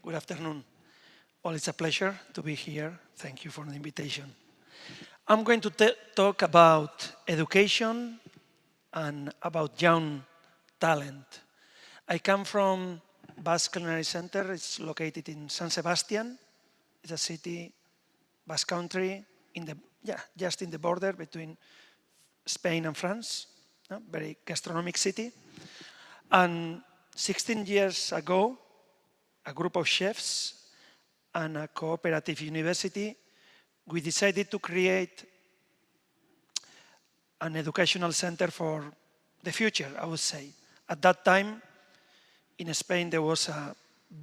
Good afternoon. Well, it's a pleasure to be here. Thank you for the invitation. I'm going to talk about education and about young talent. I come from Basque Culinary Centre. It's located in San Sebastián. It's a city, Basque country, just in the border between Spain and France. Very gastronomic city. And 16 years ago, a group of chefs and a cooperative university, we decided to create an educational center for the future, I would say. At that time, in Spain, there was a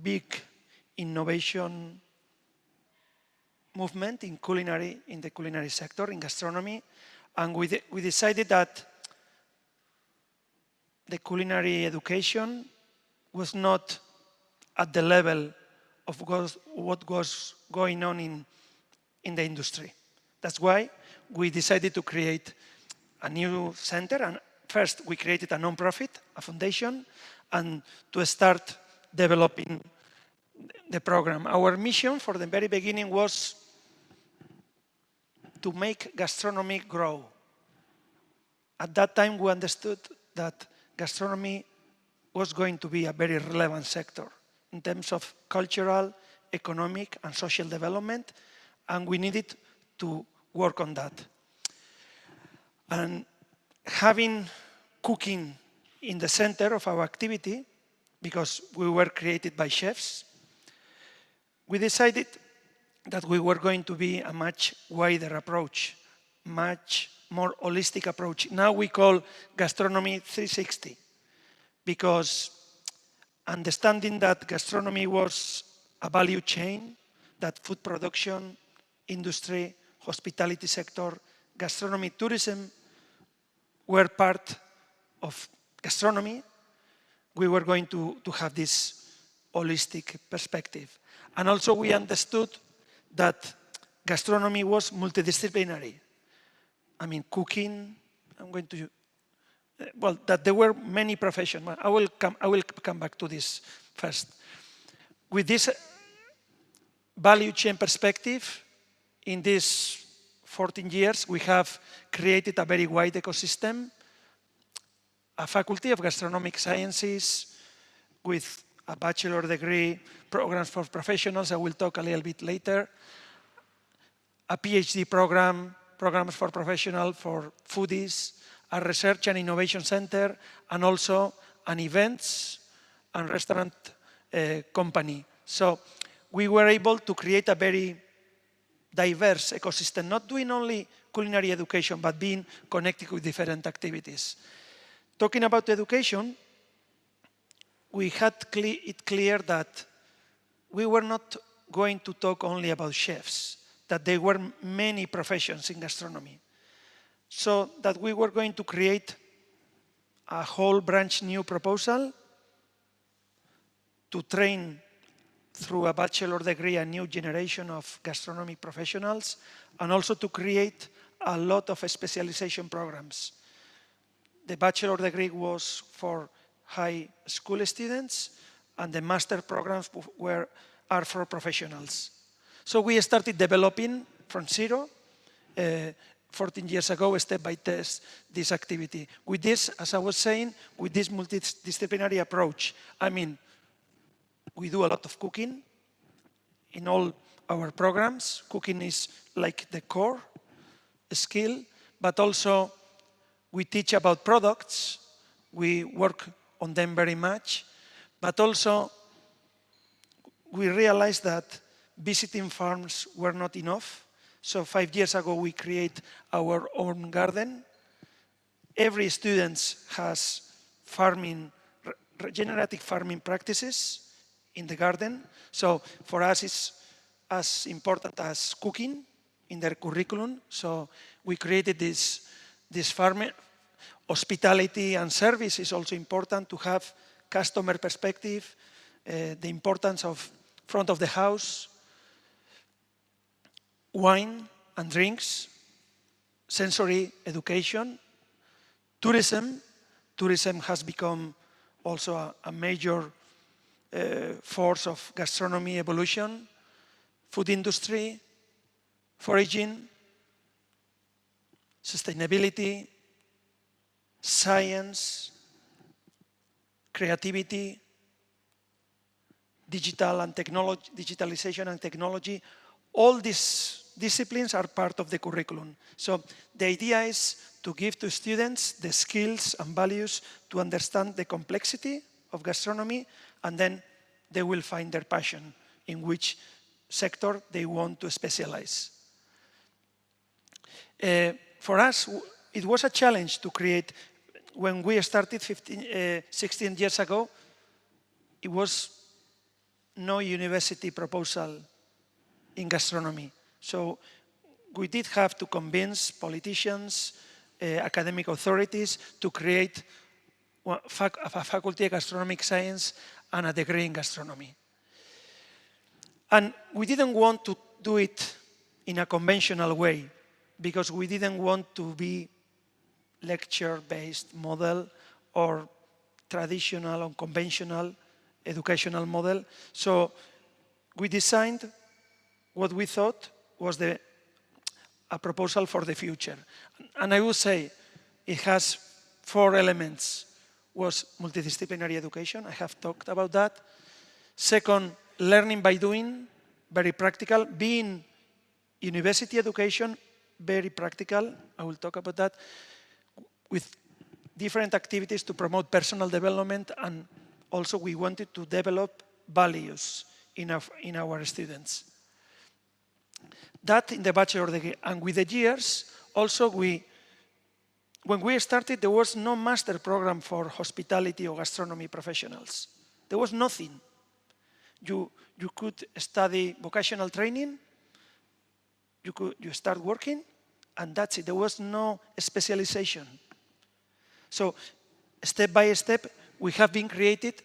big innovation movement in the culinary sector, in gastronomy, and we decided that the culinary education was not at the level of what was going on in the industry. That's why we decided to create a new center. And first, we created a non-profit, a foundation, and to start developing the program. Our mission for the very beginning was to make gastronomy grow. At that time, we understood that gastronomy was going to be a very relevant sector in terms of cultural, economic, and social development, and we needed to work on that. And having cooking in the center of our activity, because we were created by chefs, we decided that we were going to be a much wider approach, much more holistic approach. Now we call gastronomy 360, because understanding that gastronomy was a value chain, that food production, industry, hospitality sector, gastronomy, tourism were part of gastronomy, we were going to have this holistic perspective. And also we understood that gastronomy was multidisciplinary. I mean, cooking, that there were many professions. I will come back to this first. With this value chain perspective, in these 14 years, we have created a very wide ecosystem, a faculty of gastronomic sciences with a bachelor degree, programs for professionals, I will talk a little bit later, a PhD program, programs for professionals, for foodies, a research and innovation center, and also an events and restaurant company. So we were able to create a very diverse ecosystem, not doing only culinary education, but being connected with different activities. Talking about education, we had it clear that we were not going to talk only about chefs, that there were many professions in gastronomy. So that we were going to create a whole branch new proposal to train through a bachelor degree a new generation of gastronomic professionals, and also to create a lot of specialization programs. The bachelor degree was for high school students, and the master programs are for professionals. So we started developing from zero, 14 years ago, step by step, this activity. With this, as I was saying, with this multidisciplinary approach, I mean, we do a lot of cooking in all our programs. Cooking is like the core skill, but also we teach about products. We work on them very much, but also we realized that visiting farms were not enough. So 5 years ago, we create our own garden. Every student has regenerative farming practices in the garden. So for us, it's as important as cooking in their curriculum. So we created this farming. Hospitality and service is also important to have customer perspective, the importance of front of the house, wine and drinks, sensory education, tourism. Tourism has become also a major force of gastronomy evolution, food industry, foraging, sustainability, science, creativity, digitalization and technology. All these disciplines are part of the curriculum. So the idea is to give to students the skills and values to understand the complexity of gastronomy, and then they will find their passion in which sector they want to specialize. For us, it was a challenge to create. When we started 16 years ago, it was no university proposal in gastronomy. So we did have to convince politicians, academic authorities to create a faculty of gastronomic science and a degree in gastronomy. And we didn't want to do it in a conventional way because we didn't want to be lecture-based model or traditional or conventional educational model. So we designed what we thought was a proposal for the future. And I would say it has 4 elements. Was multidisciplinary education, I have talked about that. Second, learning by doing, very practical. Being university education, very practical, I will talk about that, with different activities to promote personal development, and also we wanted to develop values in our students. That in the bachelor degree. And with the years, also when we started, there was no master program for hospitality or gastronomy professionals. There was nothing. You could study vocational training, you start working, and that's it. There was no specialization. So step by step, we have been created.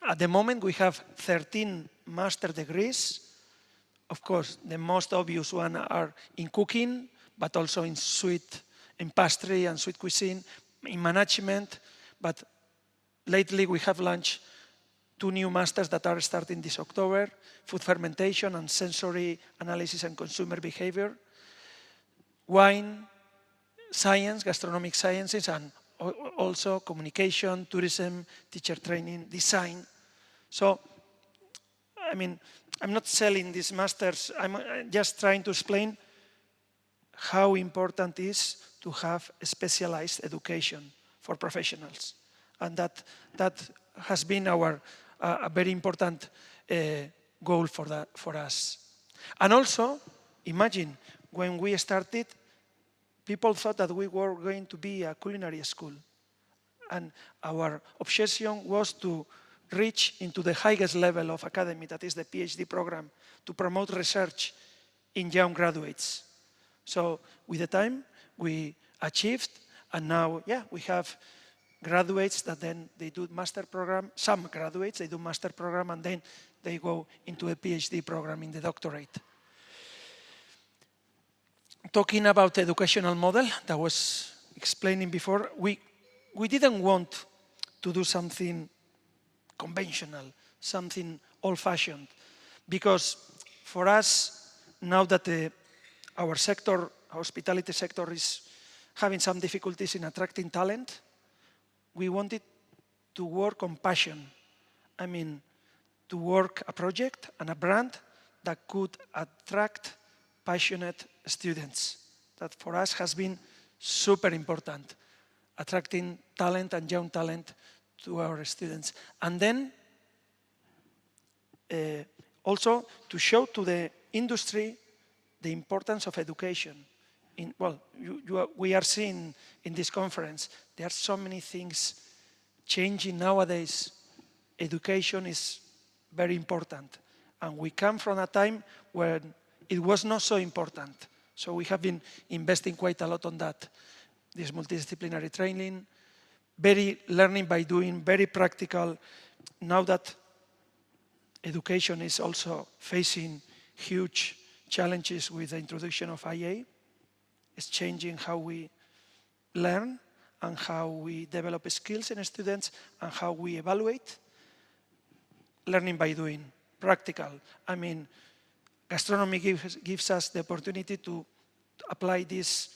At the moment, we have 13 master degrees. Of course, the most obvious ones are in cooking, but also in pastry and sweet cuisine, in management. But lately, we have launched 2 new masters that are starting this October: food fermentation and sensory analysis and consumer behavior, wine, science, gastronomic sciences, and also communication, tourism, teacher training, design. So, I mean, I'm not selling these masters. I'm just trying to explain how important it is to have specialized education for professionals. And that has been a very important goal for us. And also, imagine, when we started, people thought that we were going to be a culinary school. And our obsession was to reach into the highest level of academy, that is the PhD program, to promote research in young graduates. So with the time, we achieved, and now, we have graduates that then they do master program. Some graduates, they do master program, and then they go into a PhD program in the doctorate. Talking about the educational model that I was explaining before, we didn't want to do something conventional, something old-fashioned, because for us, now that our sector, hospitality sector, is having some difficulties in attracting talent, we wanted to work on passion. I mean, to work a project and a brand that could attract passionate students. That for us has been super important, attracting talent and young talent to our students. And then also to show to the industry the importance of education. We are seeing in this conference, there are so many things changing nowadays. Education is very important. And we come from a time when it was not so important. So we have been investing quite a lot on that. This multidisciplinary training, very learning by doing, very practical. Now that education is also facing huge challenges with the introduction of IA, it's changing how we learn and how we develop skills in students and how we evaluate. learning by doing, practical. I mean, gastronomy gives us the opportunity to apply this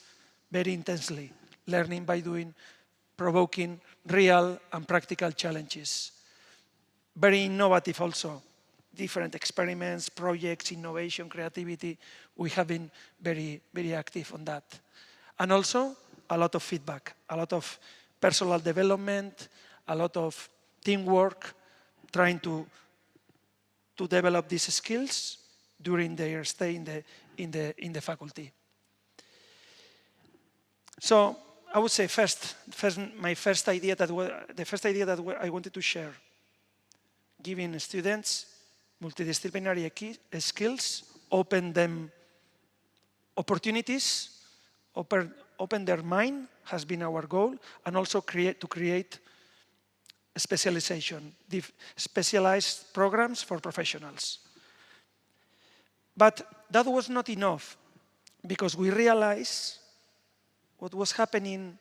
very intensely, learning by doing, provoking real and practical challenges. Very innovative also, different experiments, projects, innovation, creativity. We have been very, very active on that. And also a lot of feedback, a lot of personal development, a lot of teamwork, trying to develop these skills during their stay in the faculty. So I would say the first idea that I wanted to share, giving students multidisciplinary skills, open them opportunities, open their mind has been our goal, and also to create specialization, specialized programs for professionals. But that was not enough, because we realized what was happening,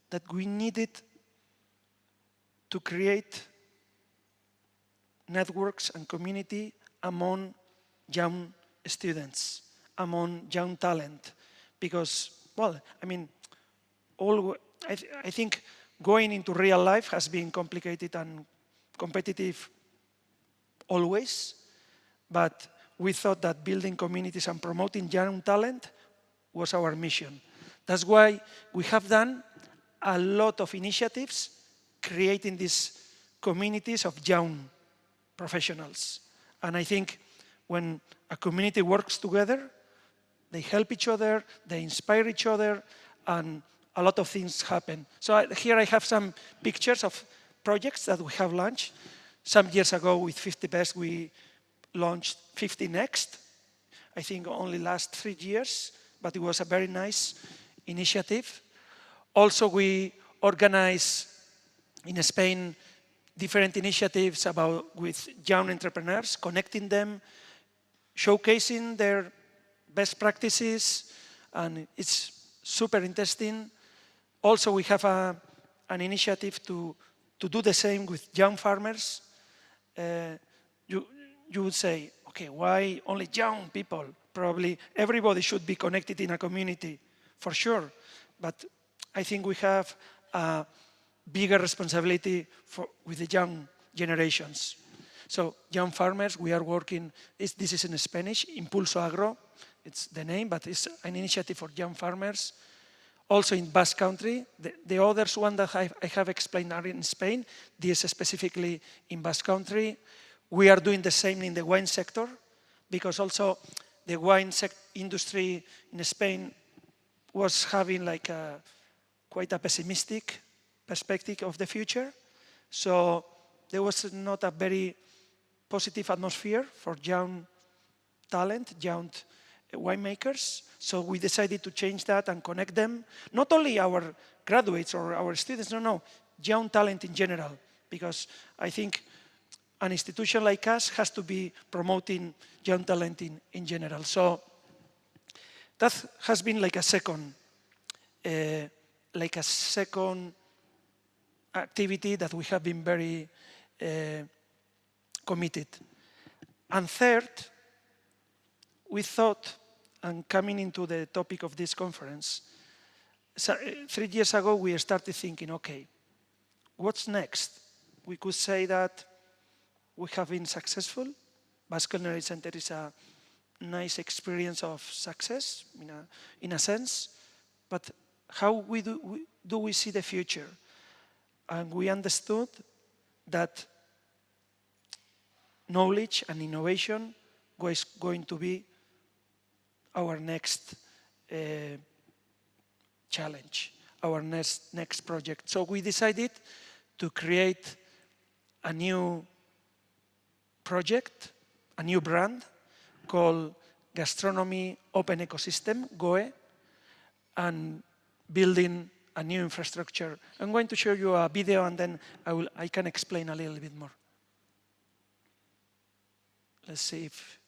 that we needed to create networks and community among young students, among young talent. Because, well, I mean, I think going into real life has been complicated and competitive always, but we thought that building communities and promoting young talent was our mission. That's why we have done a lot of initiatives creating these communities of young professionals. And I think when a community works together, they help each other, they inspire each other, and a lot of things happen. So here I have some pictures of projects that we have launched. Some years ago with 50 Best, we launched 50 Next. I think only last 3 years, but it was a very nice initiative. Also, we organize in Spain different initiatives with young entrepreneurs, connecting them, showcasing their best practices, and it's super interesting. Also, we have an initiative to do the same with young farmers. You would say, okay, why only young people? Probably everybody should be connected in a community, for sure. But I think we have a bigger responsibility with the young generations. So young farmers, we are working, this is in Spanish, Impulso Agro, it's the name, but it's an initiative for young farmers. Also in Basque Country, the others one that I have explained are in Spain, this specifically in Basque Country. We are doing the same in the wine sector, because also the wine industry in Spain was having like quite a pessimistic perspective of the future. So there was not a very positive atmosphere for young talent, young winemakers. So we decided to change that and connect them, not only our graduates or our students, no, young talent in general, because I think an institution like us has to be promoting young talent in general. So that has been like a second activity that we have been very committed. And third, we thought, and coming into the topic of this conference, 3 years ago we started thinking, okay, what's next? We could say that we have been successful. Basque Culinary Centre is a nice experience of success, in a sense, but how do we see the future? And we understood that knowledge and innovation was going to be our next challenge, our next project. So we decided to create a new project, a new brand called Gastronomy Open Ecosystem, GOE, and building a new infrastructure. I'm going to show you a video and then I can explain a little bit more. Let's see if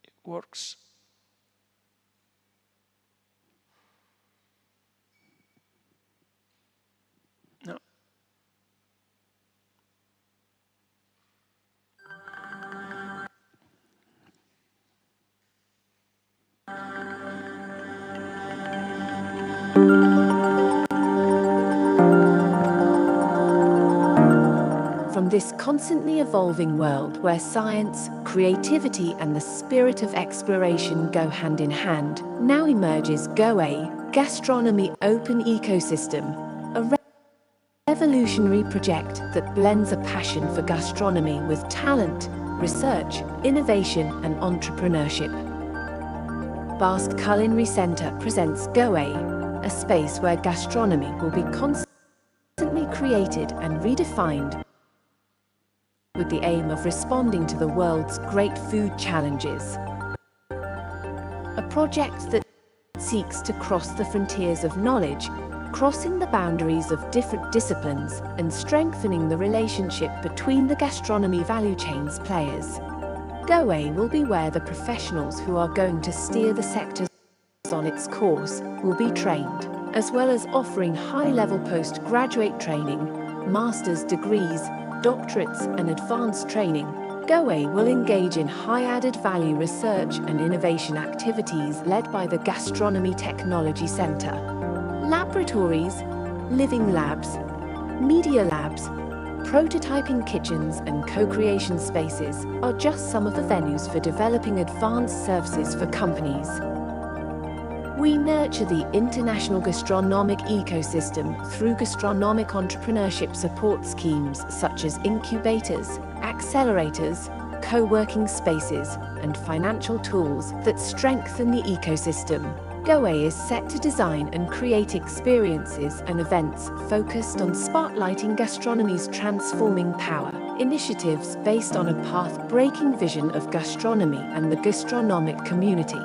it works. No. From this constantly evolving world where science, creativity and the spirit of exploration go hand in hand, now emerges Joxe, Gastronomy Open Ecosystem, a revolutionary project that blends a passion for gastronomy with talent, research, innovation and entrepreneurship. Basque Culinary Centre presents Joxe, a space where gastronomy will be constantly created and redefined with the aim of responding to the world's great food challenges. A project that seeks to cross the frontiers of knowledge, crossing the boundaries of different disciplines and strengthening the relationship between the gastronomy value chain's players. Joxe will be where the professionals who are going to steer the sector on its course will be trained, as well as offering high-level postgraduate training, master's degrees, doctorates and advanced training. Joxe will engage in high-added value research and innovation activities led by the Gastronomy Technology Centre. Laboratories, living labs, media labs, prototyping kitchens and co-creation spaces are just some of the venues for developing advanced services for companies. We nurture the international gastronomic ecosystem through gastronomic entrepreneurship support schemes such as incubators, accelerators, co-working spaces, and financial tools that strengthen the ecosystem. Joxe is set to design and create experiences and events focused on spotlighting gastronomy's transforming power, initiatives based on a path-breaking vision of gastronomy and the gastronomic community.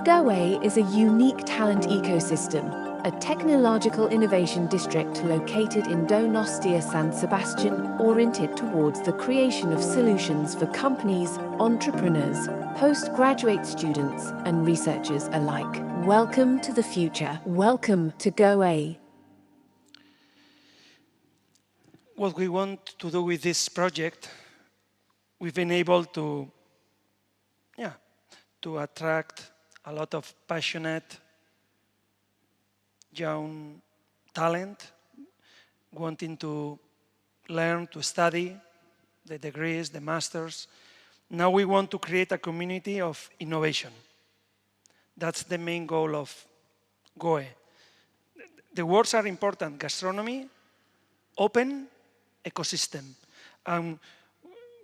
Joxe is a unique talent ecosystem, a technological innovation district located in Donostia, San Sebastián, oriented towards the creation of solutions for companies, entrepreneurs, postgraduate students, and researchers alike. Welcome to the future. Welcome to Joxe. What we want to do with this project, we've been able to attract a lot of passionate young talent wanting to learn, to study the degrees, the masters. Now we want to create a community of innovation. That's the main goal of Joxe. The words are important: gastronomy, open, ecosystem.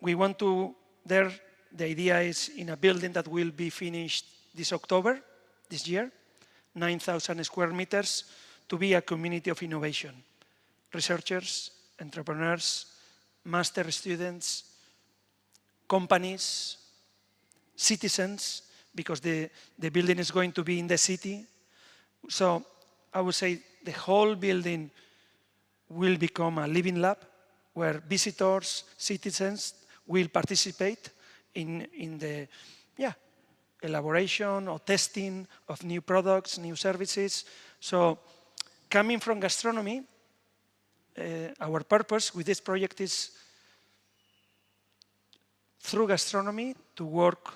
We want to, the idea is in a building that will be finished this October, this year, 9,000 square meters, to be a community of innovation. Researchers, entrepreneurs, master students, companies, citizens, because the building is going to be in the city. So I would say the whole building will become a living lab where visitors, citizens will participate in the elaboration or testing of new products, new services. So coming from gastronomy, our purpose with this project is through gastronomy to work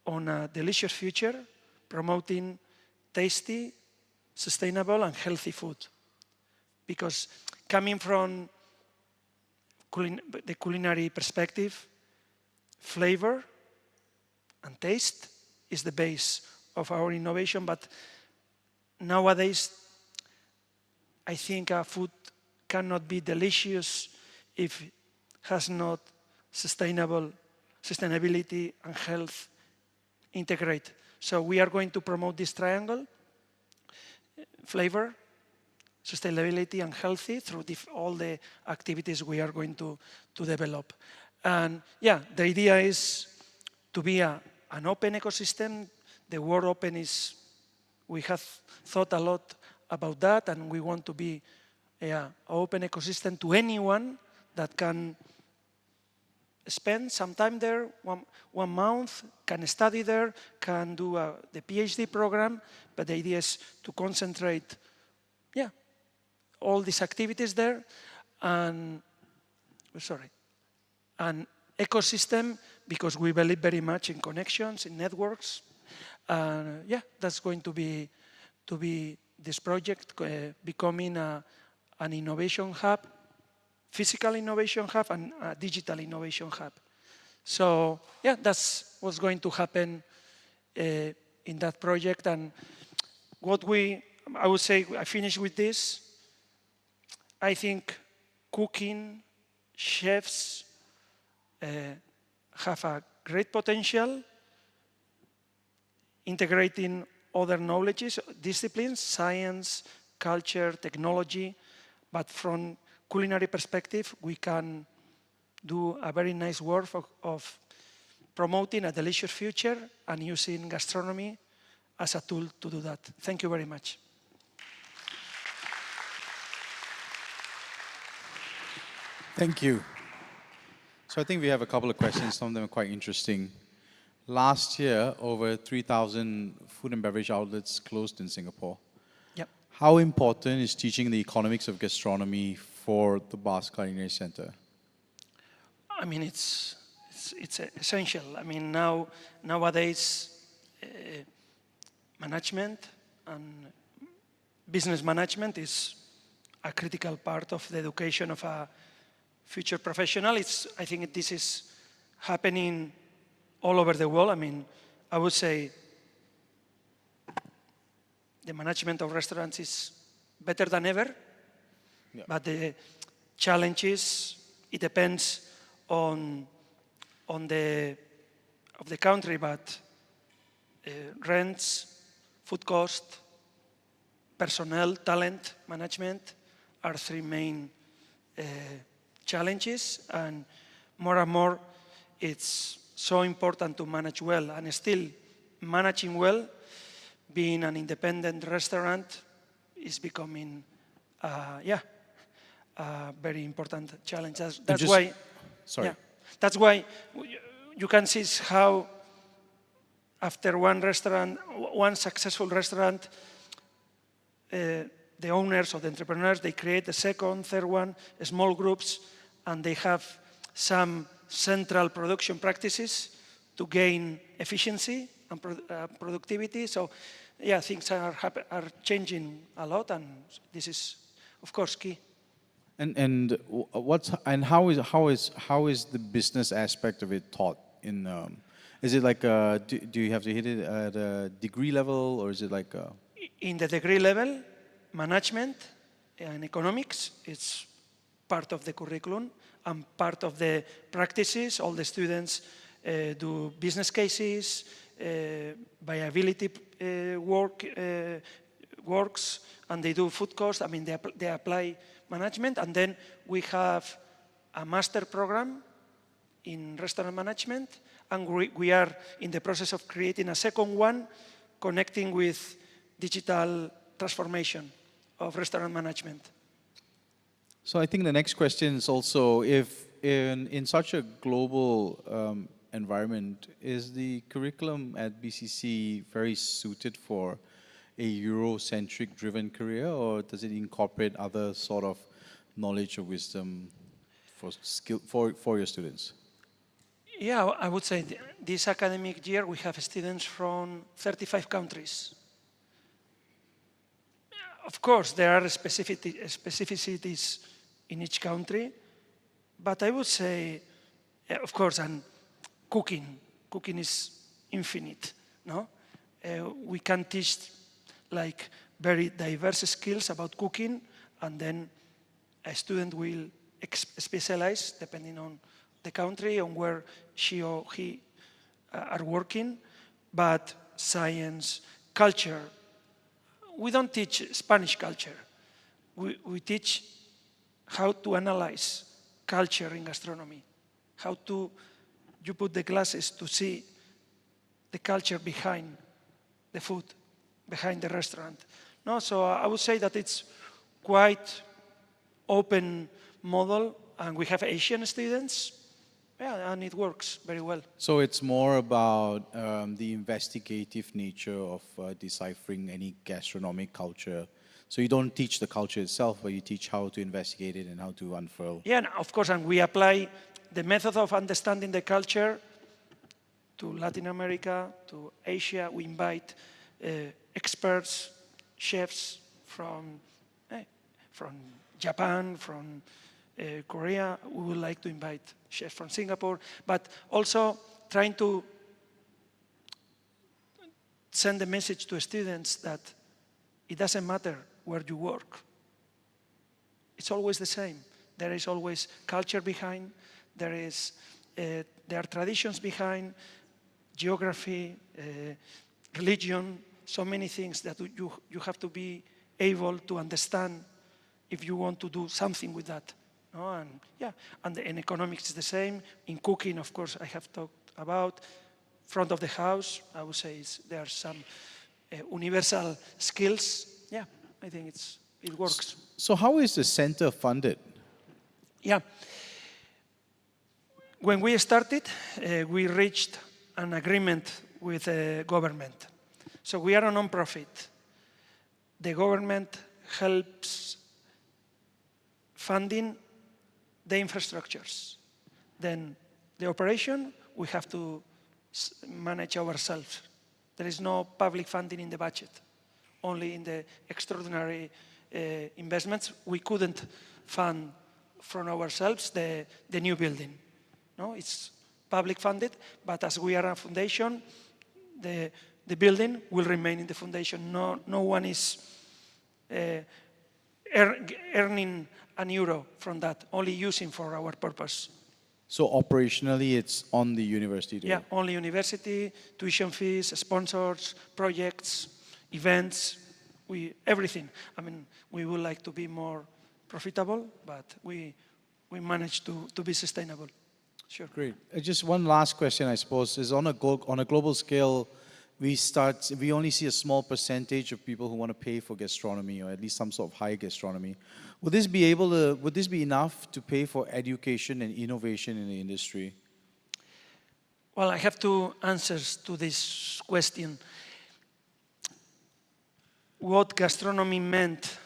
on a delicious future, promoting tasty, sustainable and healthy food. Because coming from the culinary perspective, flavor and taste is the base of our innovation, but nowadays I think food cannot be delicious if it has not sustainability and health integrate. So we are going to promote this triangle: flavor, sustainability and healthy through all the activities we are going to develop. And the idea is to be an open ecosystem. The word open is, we have thought a lot about that, and we want to be an open ecosystem to anyone that can spend some time there, one month, can study there, can do the PhD program, but the idea is to concentrate all these activities there. And an ecosystem, because we believe very much in connections, in networks. That's going to be this project becoming an innovation hub, physical innovation hub and a digital innovation hub. So yeah, that's what's going to happen in that project. And I would say, I finish with this. I think cooking, chefs have a great potential integrating other knowledges, disciplines, science, culture, technology, but from culinary perspective, we can do a very nice work of promoting a delicious future and using gastronomy as a tool to do that. Thank you very much. Thank you. So I think we have a couple of questions. Some of them are quite interesting. Last year, over 3,000 food and beverage outlets closed in Singapore. Yep. How important is teaching the economics of gastronomy for the Basque Culinary Centre? I mean, it's essential. I mean, nowadays, management and business management is a critical part of the education of a future professional. I think this is happening all over the world. I mean, I would say the management of restaurants is better than ever, yeah. But the challenge is, it depends on the country, but rents, food cost, personnel, talent management are three main challenges, and more it's so important to manage well, and still managing well, being an independent restaurant is becoming a very important challenge. That's why. Sorry. Yeah, that's why you can see how after one successful restaurant, the owners or the entrepreneurs, they create the second, third one, small groups, and they have some central production practices to gain efficiency and productivity. So yeah, things are changing a lot, and this is, of course, key. And how is the business aspect of it taught in? Is it like do you have to hit it at a degree level, or is it like in the degree level, management and economics, it's part of the curriculum and part of the practices. All the students do business cases, viability works, and they do food cost. I mean, they apply management, and then we have a master program in restaurant management, and we are in the process of creating a second one connecting with digital transformation of restaurant management. So I think the next question is also, if in such a global environment, is the curriculum at BCC very suited for a Eurocentric driven career, or does it incorporate other sort of knowledge or wisdom for your students? Yeah, I would say this academic year we have students from 35 countries. Of course, there are specificities in each country, but I would say, of course, and cooking is infinite, no? We can teach like very diverse skills about cooking, and then a student will specialize depending on the country, on where she or he are working. But science, culture, we don't teach Spanish culture. We teach how to analyze culture in gastronomy, how to you put the glasses to see the culture behind the food, behind the restaurant. No, so I would say that it's quite open model, and we have Asian students, yeah, and it works very well. So it's more about the investigative nature of deciphering any gastronomic culture. So you don't teach the culture itself, but you teach how to investigate it and how to unfurl. Yeah, of course, and we apply the method of understanding the culture to Latin America, to Asia. We invite experts, chefs, from Japan, from Korea. We would like to invite chefs from Singapore, but also trying to send a message to students that it doesn't matter where you work. It's always the same. There is always culture behind, there are traditions behind, geography, religion, so many things that you have to be able to understand if you want to do something with that. No? And yeah, and in economics is the same. In cooking, of course, I have talked about. Front of the house, I would say there are some universal skills. Yeah, I think it works. So how is the center funded? Yeah. When we started, we reached an agreement with the government. So we are a non-profit. The government helps funding the infrastructures. Then the operation, we have to manage ourselves. There is no public funding in the budget, only in the extraordinary investments. We couldn't fund from ourselves the new building. No, it's public funded, but as we are a foundation, the building will remain in the foundation. No one is earning an euro from that, only using for our purpose. So operationally, it's on the university? Yeah, only university, tuition fees, sponsors, projects, events, everything. I mean, we would like to be more profitable, but we manage to be sustainable. Sure. Great. Just one last question, I suppose, is on a global scale, we only see a small percentage of people who want to pay for gastronomy, or at least some sort of high gastronomy. Would this be enough to pay for education and innovation in the industry? Well, I have two answers to this question. What gastronomy meant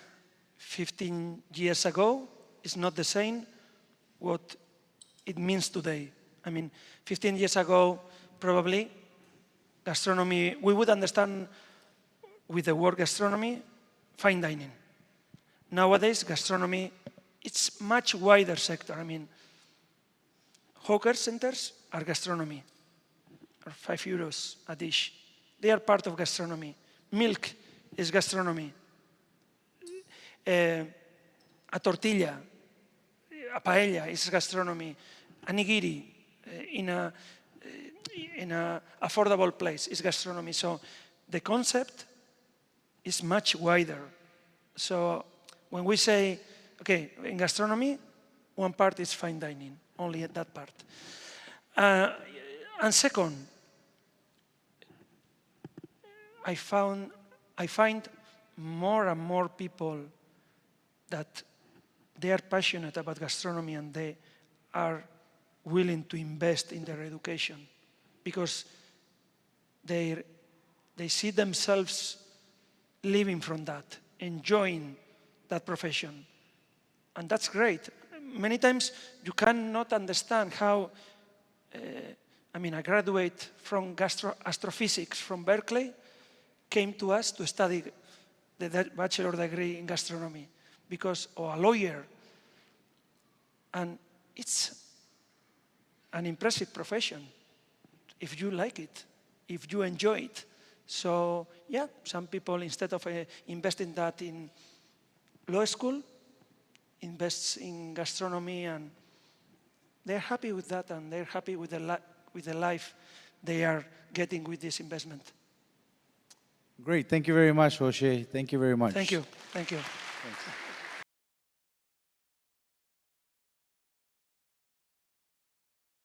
15 years ago is not the same what it means today. I mean, 15 years ago, probably, gastronomy, we would understand with the word gastronomy, fine dining. Nowadays, gastronomy, it's much wider sector. I mean, hawker centers are gastronomy, are €5 a dish. They are part of gastronomy. Milk is gastronomy. A tortilla, a paella is gastronomy. A nigiri in a affordable place is gastronomy. So the concept is much wider. So when we say, okay, in gastronomy, one part is fine dining, only that part. And second, I find more and more people that they are passionate about gastronomy and they are willing to invest in their education because they see themselves living from that, enjoying that profession. And that's great. Many times you cannot understand how, a graduate from astrophysics from Berkeley came to us to study the bachelor degree in gastronomy or a lawyer. And it's an impressive profession if you like it, if you enjoy it. So yeah, some people, instead of investing that in law school, invest in gastronomy, and they're happy with that, and they're happy with the life they are getting with this investment. Great. Thank you very much, Joxe. Thank you very much. Thank you. Thank you. Thanks.